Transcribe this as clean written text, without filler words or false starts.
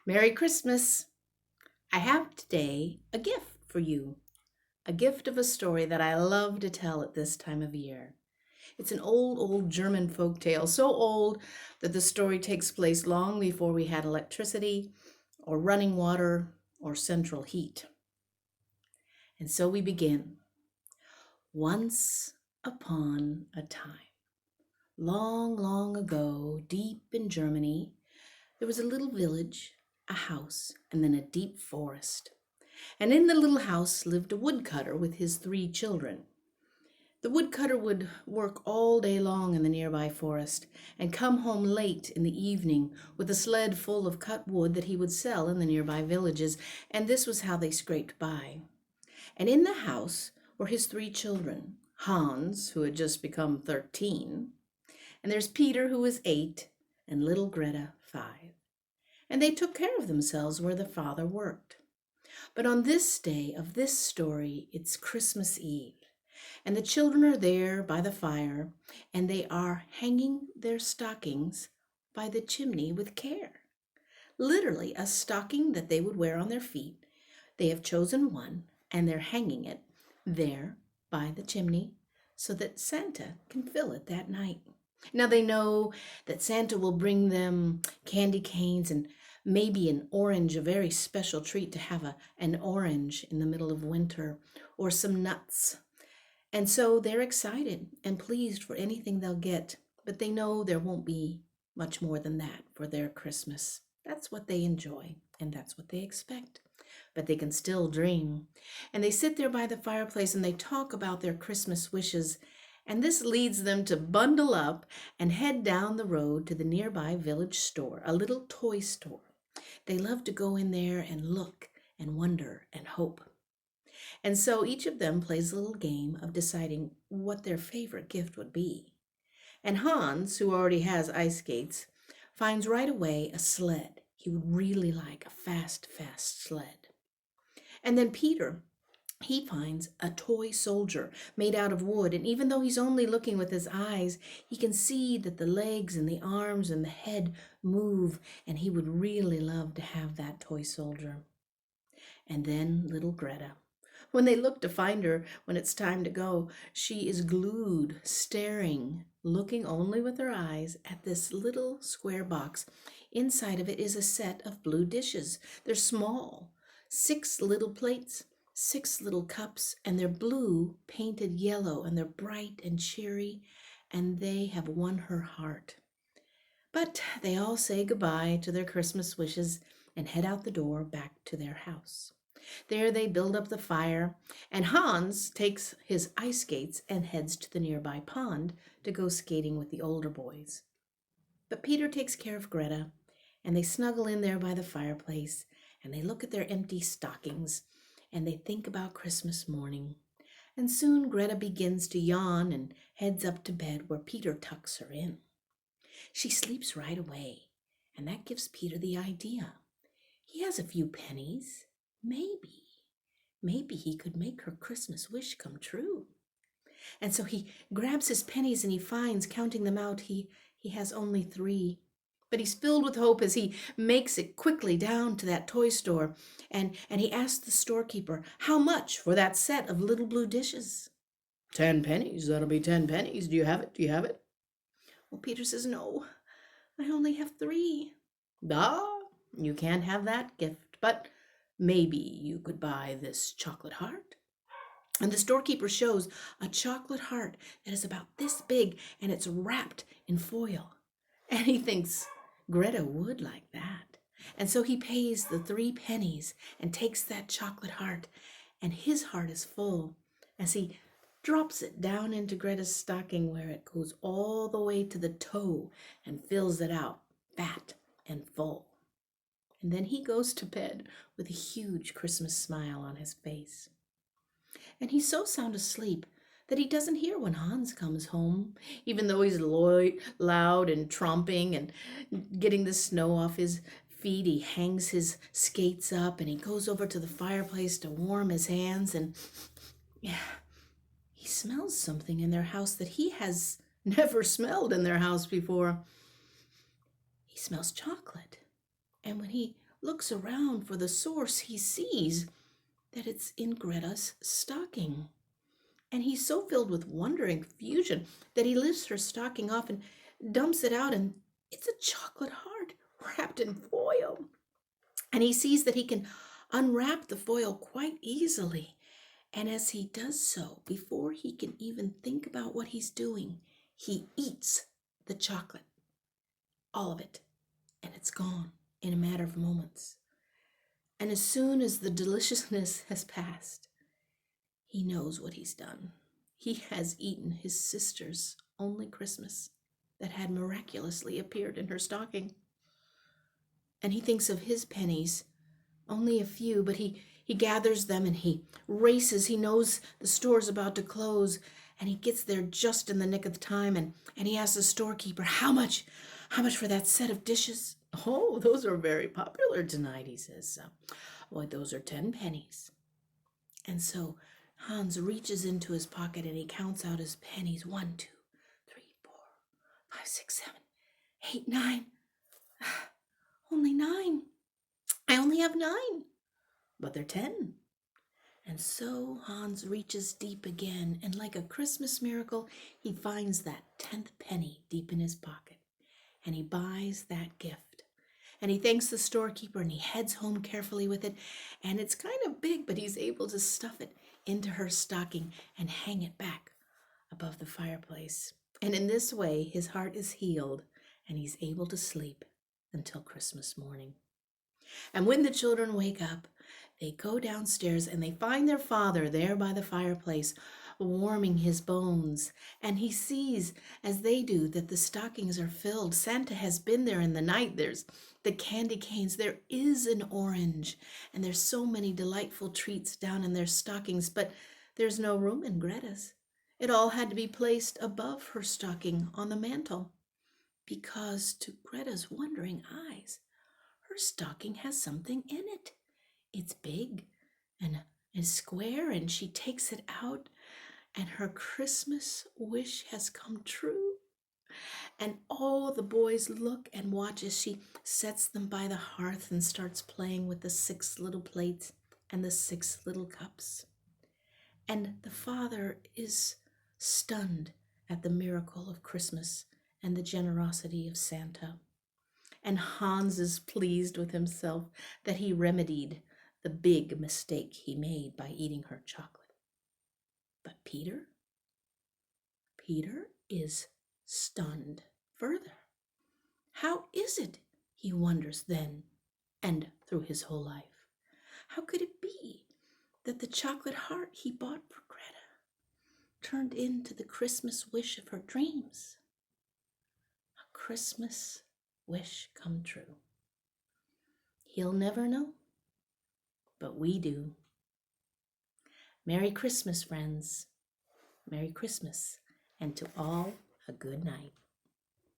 Merry Christmas! I have today a gift for you, a gift of a story that I love to tell at this time of year. It's an old German folk tale, so old that the story takes place long before we had electricity or running water or central heat. And so we begin. Once upon a time, long ago, deep in Germany, there was a little village, a house, and then a deep forest. And in the little house lived a woodcutter with his 3 children. The woodcutter would work all day long in the nearby forest and come home late in the evening with a sled full of cut wood that he would sell in the nearby villages, and this was how they scraped by. And in the house were his 3 children, Hans, who had just become 13, and there's Peter, who was 8, and little Greta, 5. And they took care of themselves where the father worked. But on this day of this story, it's Christmas Eve, and the children are there by the fire, and they are hanging their stockings by the chimney with care. Literally, a stocking that they would wear on their feet. They have chosen one, and they're hanging it there by the chimney so that Santa can fill it that night. Now they know that Santa will bring them candy canes and maybe an orange, a very special treat to have an orange in the middle of winter, or some nuts. And so they're excited and pleased for anything they'll get, but they know there won't be much more than that for their Christmas. That's what they enjoy, and that's what they expect. But they can still dream. And they sit there by the fireplace and they talk about their Christmas wishes. And this leads them to bundle up and head down the road to the nearby village store, a little toy store. They love to go in there and look and wonder and hope. And so each of them plays a little game of deciding what their favorite gift would be. And Hans, who already has ice skates, finds right away a sled. He would really like a fast sled. And then Peter, he finds a toy soldier made out of wood, and even though he's only looking with his eyes, he can see that the legs and the arms and the head move, and he would really love to have that toy soldier. And then little Greta. When they look to find her, when it's time to go, she is glued, staring, looking only with her eyes at this little square box. Inside of it is a set of blue dishes. They're small, 6 little plates, 6 little cups, and they're blue, painted yellow, and they're bright and cheery, and they have won her heart. But they all say goodbye to their Christmas wishes and head out the door back to their house. There they build up the fire, and Hans takes his ice skates and heads to the nearby pond to go skating with the older boys. But Peter takes care of Greta, and they snuggle in there by the fireplace, and they look at their empty stockings, and they think about Christmas morning. And soon Greta begins to yawn and heads up to bed where Peter tucks her in. She sleeps right away, and that gives Peter the idea. He has a few pennies. Maybe he could make her Christmas wish come true. And so he grabs his pennies and he finds, counting them out, he has only 3. But he's filled with hope as he makes it quickly down to that toy store. And he asks the storekeeper, how much for that set of little blue dishes? 10 pennies, that'll be 10 pennies. Do you have it? Do you have it? Well, Peter says, no, I only have 3. Ah, you can't have that gift, but maybe you could buy this chocolate heart. And the storekeeper shows a chocolate heart that is about this big and it's wrapped in foil. And he thinks Greta would like that. And so he pays the 3 pennies and takes that chocolate heart, and his heart is full as he drops it down into Greta's stocking where it goes all the way to the toe and fills it out fat and full. And then he goes to bed with a huge Christmas smile on his face. And he's so sound asleep that he doesn't hear when Hans comes home, even though he's loud and tromping and getting the snow off his feet. He hangs his skates up and he goes over to the fireplace to warm his hands, and yeah, he smells something in their house that he has never smelled in their house before. He smells chocolate. And when he looks around for the source, he sees that it's in Greta's stocking. And he's so filled with wonder and confusion that he lifts her stocking off and dumps it out, and it's a chocolate heart wrapped in foil. And he sees that he can unwrap the foil quite easily. And as he does so, before he can even think about what he's doing, he eats the chocolate, all of it, and it's gone in a matter of moments. And as soon as the deliciousness has passed, he knows what he's done. He has eaten his sister's only Christmas that had miraculously appeared in her stocking. And he thinks of his pennies, only a few, but he gathers them and he races. He knows the store's about to close, and he gets there just in the nick of time, and he asks the storekeeper, how much for that set of dishes? Oh, those are very popular tonight, he says. Boy, those are 10 pennies. And so Hans reaches into his pocket and he counts out his pennies. 1, 2, 3, 4, 5, 6, 7, 8, 9. Only 9. I only have 9. But they're 10. And so Hans reaches deep again, and like a Christmas miracle, he finds that 10th penny deep in his pocket, and he buys that gift. And he thanks the storekeeper, and he heads home carefully with it, and it's kind of big, but he's able to stuff it into her stocking and hang it back above the fireplace. And in this way, his heart is healed, and he's able to sleep until Christmas morning. And when the children wake up, they go downstairs and they find their father there by the fireplace, warming his bones. And he sees, as they do, that the stockings are filled. Santa has been there in the night. There's the candy canes. There is an orange. And there's so many delightful treats down in their stockings, but there's no room in Greta's. It all had to be placed above her stocking on the mantel, because to Greta's wondering eyes, her stocking has something in it. It's big and square, and she takes it out, and her Christmas wish has come true. And all the boys look and watch as she sets them by the hearth and starts playing with the 6 little plates and the 6 little cups. And the father is stunned at the miracle of Christmas and the generosity of Santa. And Hans is pleased with himself that he remedied the big mistake he made by eating her chocolate. But Peter is stunned further. How is it, he wonders then and through his whole life, how could it be that the chocolate heart he bought for Greta turned into the Christmas wish of her dreams? A Christmas wish come true. He'll never know, but we do. Merry Christmas, friends. Merry Christmas, and to all a good night.